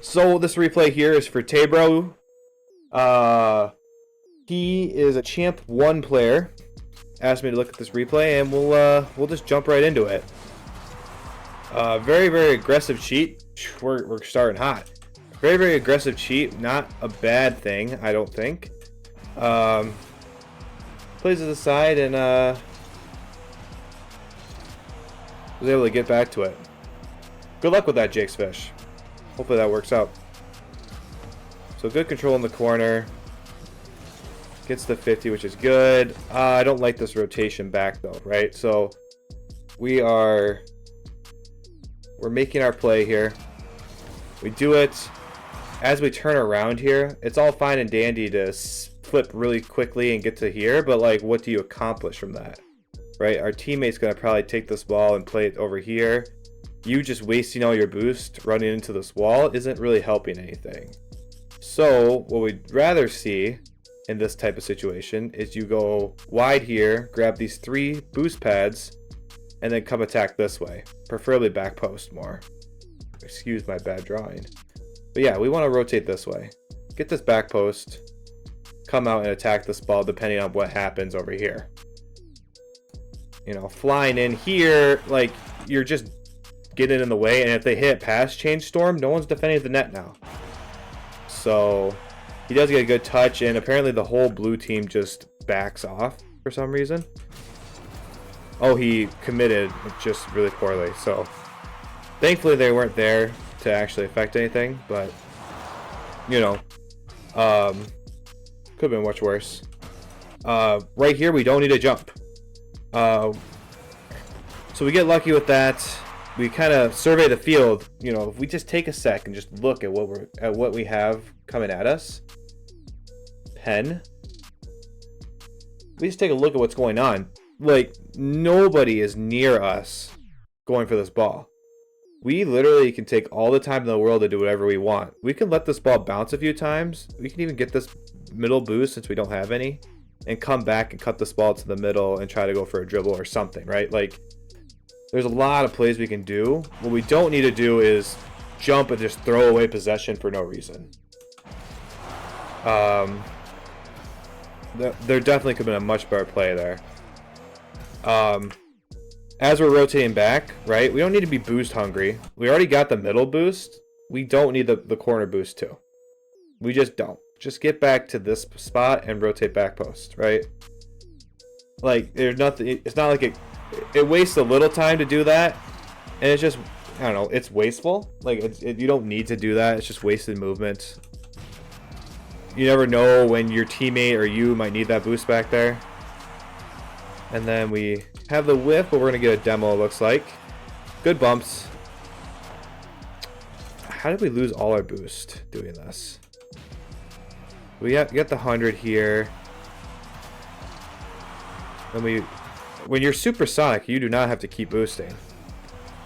So this replay here is for Tabro. He is a Champ 1 player. Asked me to look at this replay, and we'll just jump right into it. Very, very aggressive cheat. We're starting hot. Very, very aggressive cheat. Not a bad thing, I don't think. Plays it aside and was able to get back to it. Good luck with that, Jake's Fish. Hopefully that works out. So good control in the corner. Gets the 50, which is good. I don't like this rotation back though, right? So we're making our play here. We do it. As we turn around here, it's all fine and dandy to flip really quickly and get to here, but like, what do you accomplish from that, right? Our teammate's gonna probably take this ball and play it over here. You just wasting all your boost running into this wall isn't really helping anything. So what we'd rather see in this type of situation is you go wide here, grab these 3 boost pads, and then come attack this way, preferably back post more. Excuse my bad drawing. But yeah, we want to rotate this way. Get this back post, come out and attack this ball depending on what happens over here. You know, flying in here, like, you're just getting in the way, and if they hit pass change storm, no one's defending the net now. So he does get a good touch, and apparently the whole blue team just backs off for some reason. Oh, he committed just really poorly, so thankfully they weren't there to actually affect anything, but you know, could have been much worse. Right here we don't need a jump, so we get lucky with that. We kind of survey the field. You know, if we just take a sec and just look at what we have coming at us. Pen. We just take a look at what's going on. Like, nobody is near us going for this ball. We literally can take all the time in the world to do whatever we want. We can let this ball bounce a few times. We can even get this middle boost since we don't have any, and come back and cut this ball to the middle and try to go for a dribble or something, right? Like, there's a lot of plays we can do. What we don't need to do is jump and just throw away possession for no reason. There definitely could have been a much better play there. As we're rotating back, right, we don't need to be boost hungry. We already got the middle boost. We don't need the corner boost too. We just don't. Just get back to this spot and rotate back post, right? Like, there's nothing. It's not like it wastes a little time to do that, and it's just, I don't know, it's wasteful. Like, you don't need to do that. It's just wasted movement. You never know when your teammate or you might need that boost back there. And then we have the whiff, but we're gonna get a demo, it looks like. Good bumps. How did we lose all our boost doing this? We get the 100 here. And when you're supersonic, you do not have to keep boosting.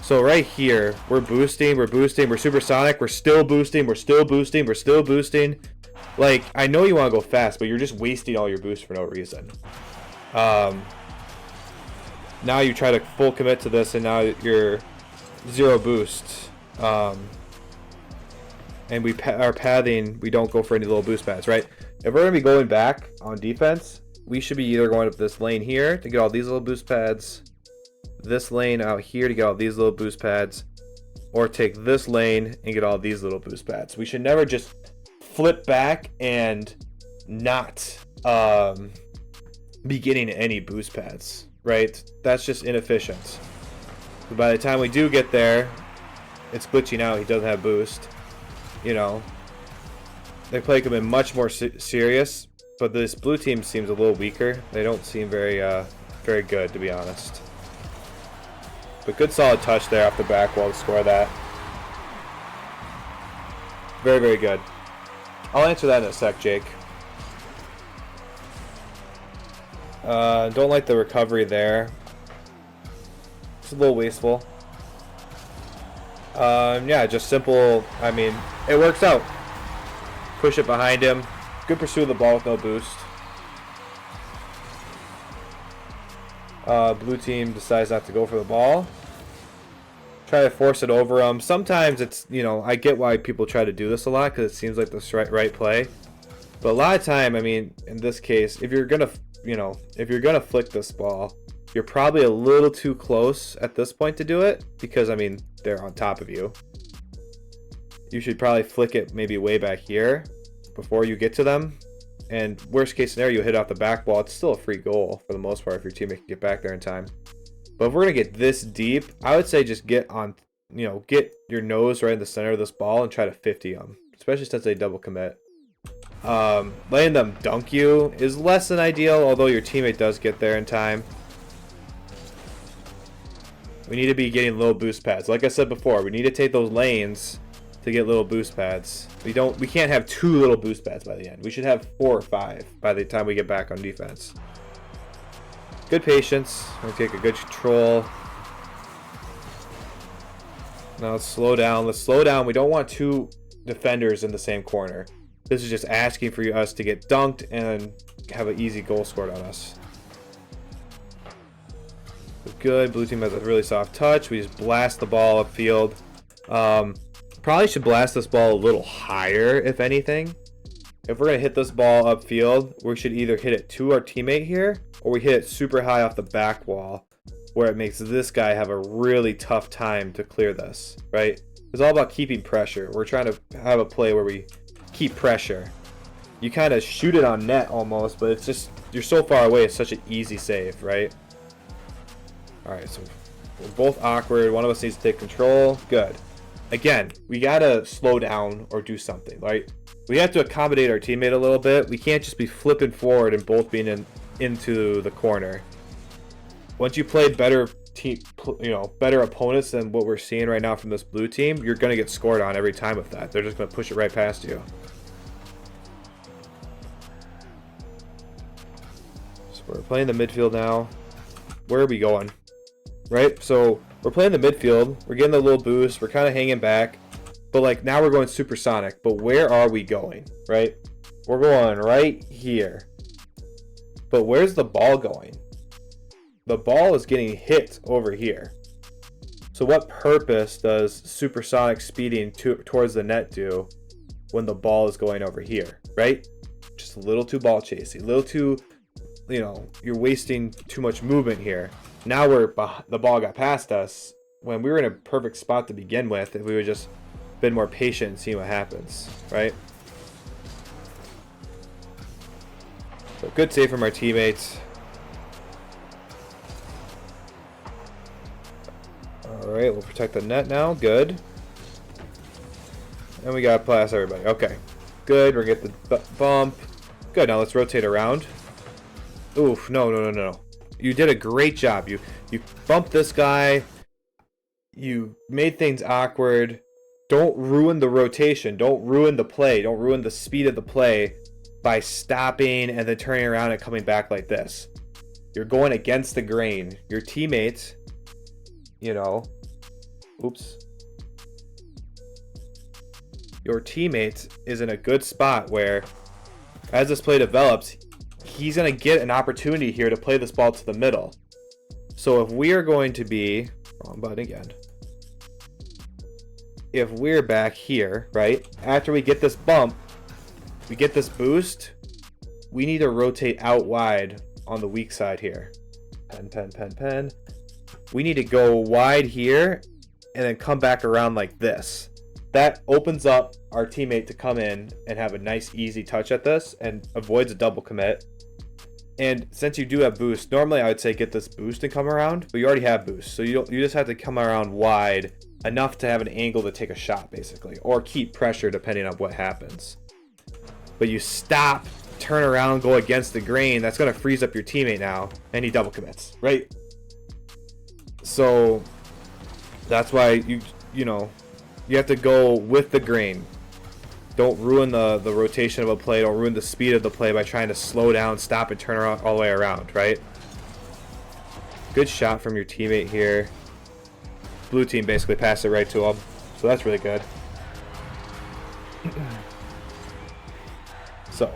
So right here, we're boosting, we're supersonic, we're still boosting, we're still boosting, we're still boosting. Like, I know you want to go fast, but you're just wasting all your boost for no reason. Now you try to full commit to this, and now you're 0 boost. And our pathing, we don't go for any little boost pads, right? If we're going to be going back on defense, we should be either going up this lane here to get all these little boost pads, this lane out here to get all these little boost pads, or take this lane and get all these little boost pads. We should never just flip back and not be getting any boost pads, right? That's just inefficient. But by the time we do get there, it's glitching out. He doesn't have boost. You know, the play could have been much more serious, but this blue team seems a little weaker. They don't seem very good, to be honest. But good solid touch there off the back wall to score that. Very, very good. I'll answer that in a sec, Jake. Don't like the recovery there. It's a little wasteful. Yeah, just simple. I mean, it works out. Push it behind him. Good pursuit of the ball with no boost. Blue team decides not to go for the ball. Try to force it over them. Sometimes it's, you know, I get why people try to do this a lot because it seems like the right play. But a lot of time, I mean, in this case, if you're gonna, you know, if you're gonna flick this ball, you're probably a little too close at this point to do it because, I mean, they're on top of you. You should probably flick it maybe way back here before you get to them. And worst case scenario, you hit off the back wall. It's still a free goal for the most part if your teammate can get back there in time. But if we're going to get this deep, I would say just get on, you know, get your nose right in the center of this ball and try to 50 them, especially since they double commit. Letting them dunk you is less than ideal, although your teammate does get there in time. We need to be getting little boost pads. Like I said before, we need to take those lanes to get little boost pads. We can't have 2 little boost pads by the end. We should have 4 or 5 by the time we get back on defense. Good patience. We'll take a good control. Now let's slow down. Let's slow down. We don't want 2 defenders in the same corner. This is just asking for us to get dunked and have an easy goal scored on us. Good. Blue team has a really soft touch. We just blast the ball upfield. Probably should blast this ball a little higher, if anything. If we're going to hit this ball upfield, we should either hit it to our teammate here, or we hit it super high off the back wall, where it makes this guy have a really tough time to clear this, right? It's all about keeping pressure. We're trying to have a play where we keep pressure. You kind of shoot it on net almost, but it's just, you're so far away, it's such an easy save, right? Alright, so we're both awkward. One of us needs to take control. Good. Again, we gotta slow down or do something, right? We have to accommodate our teammate a little bit. We can't just be flipping forward and both being into the corner. Once you play better better opponents than what we're seeing right now from this blue team, you're gonna get scored on every time with that. They're just gonna push it right past you. So we're playing the midfield now. Where are we going? Right? So we're playing the midfield. We're getting a little boost. We're kind of hanging back. But like now we're going supersonic. But where are we going? Right? We're going right here. But where's the ball going? The ball is getting hit over here. So what purpose does supersonic speeding towards the net do when the ball is going over here? Right? Just a little too ball chasing. A little too, you're wasting too much movement here. Now the ball got past us when we were in a perfect spot to begin with. If we would just been more patient and see what happens, right? So good save from our teammates. All right, we'll protect the net now. Good. And we gotta pass everybody. Okay, good. We're gonna get the bump. Good. Now let's rotate around. Oof! No. You did a great job. You bumped this guy. You made things awkward. Don't ruin the rotation. Don't ruin the play. Don't ruin the speed of the play by stopping and then turning around and coming back like this. You're going against the grain. Your teammate, oops. Your teammate is in a good spot where, as this play develops, he's going to get an opportunity here to play this ball to the middle. So if we are going to be, wrong button again. If we're back here, right, after we get this bump, we get this boost, we need to rotate out wide on the weak side here. Pen. We need to go wide here and then come back around like this. That opens up our teammate to come in and have a nice easy touch at this and avoids a double commit. And since you do have boost, normally I would say get this boost and come around, but you already have boost. So you just have to come around wide enough to have an angle to take a shot, basically, or keep pressure depending on what happens. But you stop, turn around, go against the grain. That's going to freeze up your teammate now, and he double commits, right? So that's why you have to go with the grain. Don't ruin the rotation of a play. Don't ruin the speed of the play by trying to slow down, stop, and turn around all the way around, right? Good shot from your teammate here. Blue team basically passed it right to him, so that's really good. So,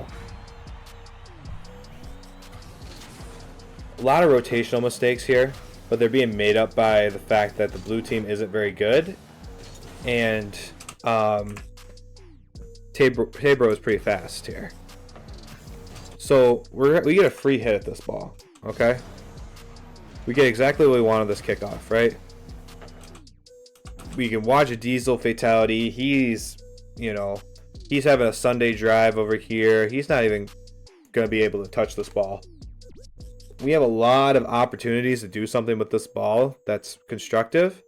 a lot of rotational mistakes here. but they're being made up by the fact that the blue team isn't very good, and Tabro is pretty fast here. So we get a free hit at this ball, okay? We get exactly what we want on this kickoff, right? We can watch a Diesel fatality. He's, you know, he's having a Sunday drive over here. He's not even going to be able to touch this ball. We have a lot of opportunities to do something with this ball that's constructive.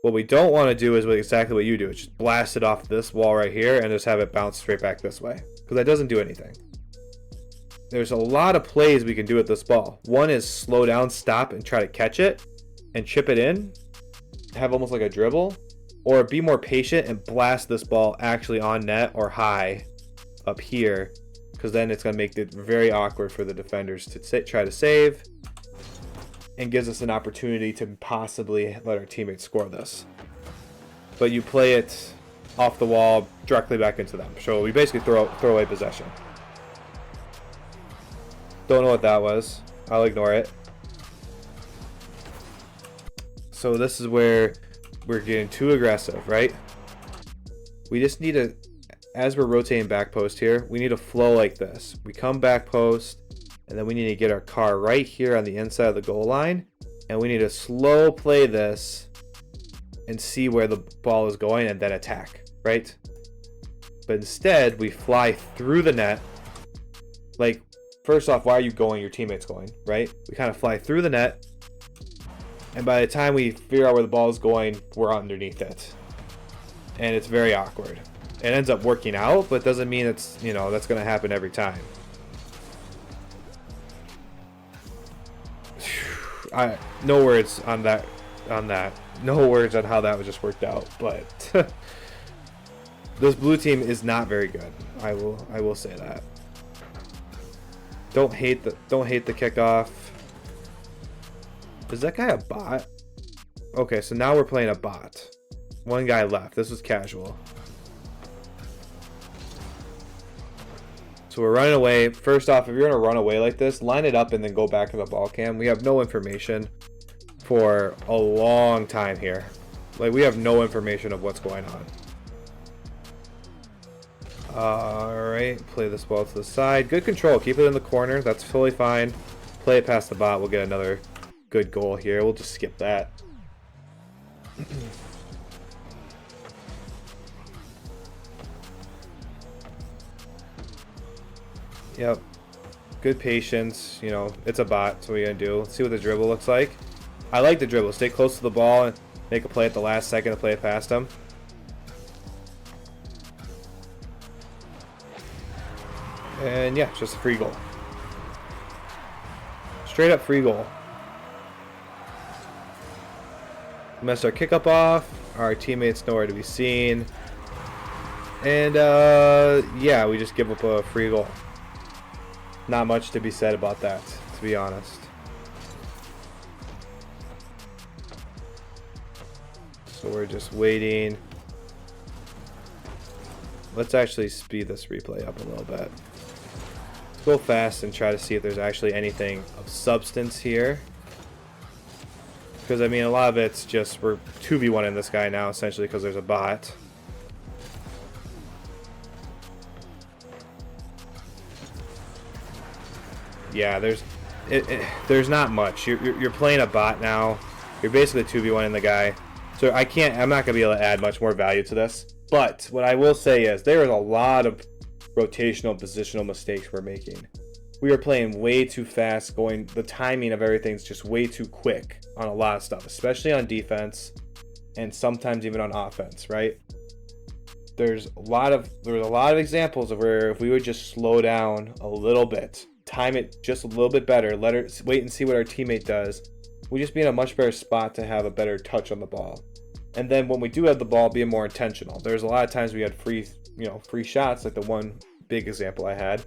What we don't want to do is exactly what you do. It's just blast it off this wall right here and just have it bounce straight back this way, because that doesn't do anything. There's a lot of plays we can do with this ball. One is slow down, stop, and try to catch it and chip it in, have almost like a dribble, or be more patient and blast this ball actually on net or high up here, because then it's going to make it very awkward for the defenders to try to save, and gives us an opportunity to possibly let our teammates score this. But you play it off the wall directly back into them. So we basically throw away possession. Don't know what that was. I'll ignore it. So this is where we're getting too aggressive, right? We just need to, as we're rotating back post here, we need to flow like this. We come back post, and then we need to get our car right here on the inside of the goal line, and we need to slow play this and see where the ball is going and then attack, right? But instead, we fly through the net. Like, first off, why are you going? Your teammate's going, right? We kind of fly through the net, and by the time we figure out where the ball is going, we're underneath it. And it's very awkward. It ends up working out, but doesn't mean it's, you know, that's going to happen every time. No words on that. No words on how that was just worked out, but this blue team is not very good. I will say that. Don't hate the kickoff. Is that guy a bot? Okay, so now we're playing a bot. One guy left. This was casual. So we're running away. First off, if you're gonna run away like this, line it up and then go back to the ball cam. We have no information for a long time here. Like, we have no information of what's going on. Alright, play this ball to the side. Good control. Keep it in the corner. That's totally fine. Play it past the bot. We'll get another good goal here. We'll just skip that. Yep. Good patience. You know, it's a bot, so what are you going to do? Let's see what the dribble looks like. I like the dribble. Stay close to the ball and make a play at the last second to play it past him. And yeah, just a free goal. Straight up free goal. Messed our kick up off. Our teammates nowhere to be seen. And yeah, we just give up a free goal. Not much to be said about that, to be honest. So we're just waiting. Let's actually speed this replay up a little bit. Let's go fast and try to see if there's actually anything of substance here. Because, I mean, a lot of it's just we're 2v1 in this guy now, essentially, because there's a bot. Yeah, there's not much. You're playing a bot now. You're basically 2v1 in the guy. So I'm not gonna be able to add much more value to this. But what I will say is there is a lot of rotational positional mistakes we're making. We are playing way too fast, the timing of everything's just way too quick on a lot of stuff, especially on defense and sometimes even on offense, right? There's a lot of examples of where if we would just slow down a little bit, time it just a little bit better, wait and see what our teammate does, we just be in a much better spot to have a better touch on the ball. And then when we do have the ball, being more intentional. There's a lot of times we had free shots, like the one big example I had.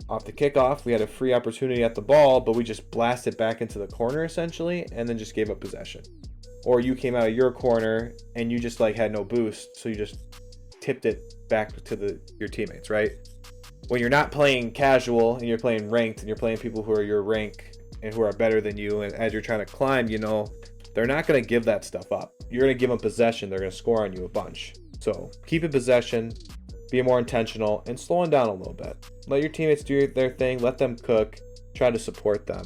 Off the kickoff, we had a free opportunity at the ball, but we just blasted back into the corner essentially, and then just gave up possession. Or you came out of your corner and you just had no boost, so you just tipped it back to your teammates, right? When you're not playing casual and you're playing ranked and you're playing people who are your rank and who are better than you, and as you're trying to climb, they're not going to give that stuff up. You're going to give them possession. They're going to score on you a bunch. So keep in possession, be more intentional, and slow them down a little bit. Let your teammates do their thing. Let them cook. Try to support them.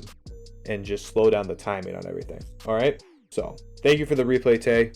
And just slow down the timing on everything. All right? So thank you for the replay, Tay.